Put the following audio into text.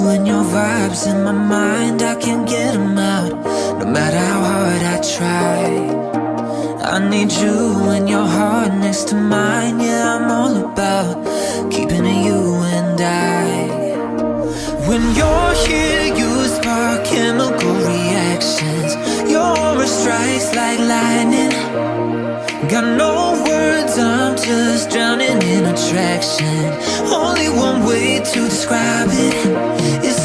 and your vibes in my mind, I can't get them out, no matter how hard I try. I need you and your heart next to mine. Yeah, I'm all about keeping it you and I. When you're here, you spark chemical reactions. Your aura strikes like lightning. Got no words, I'm just drowning in attraction. Only one way to describe it is